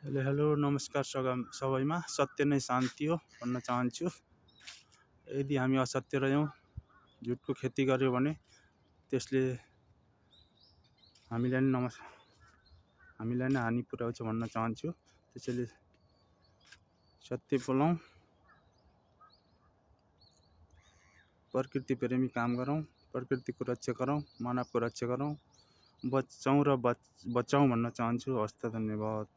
Hello नमस्कार सबैमा सत्य नै शान्ति हो भन्न चाहन्छु। यदि हामी असत्य रह्यौँ, झुटको खेती गर्यो भने त्यसले हामीलाई नै हानि पुर्याउँछ भन्न चाहन्छु। त्यसैले सत्य बोलौँ, प्रकृति प्रेमी काम गरौँ, प्रकृतिको रक्षा गरौँ, मानवको रक्षा गरौँ, बचाउँ र बचाउँ भन्न चाहन्छु। हस्त धन्यवाद।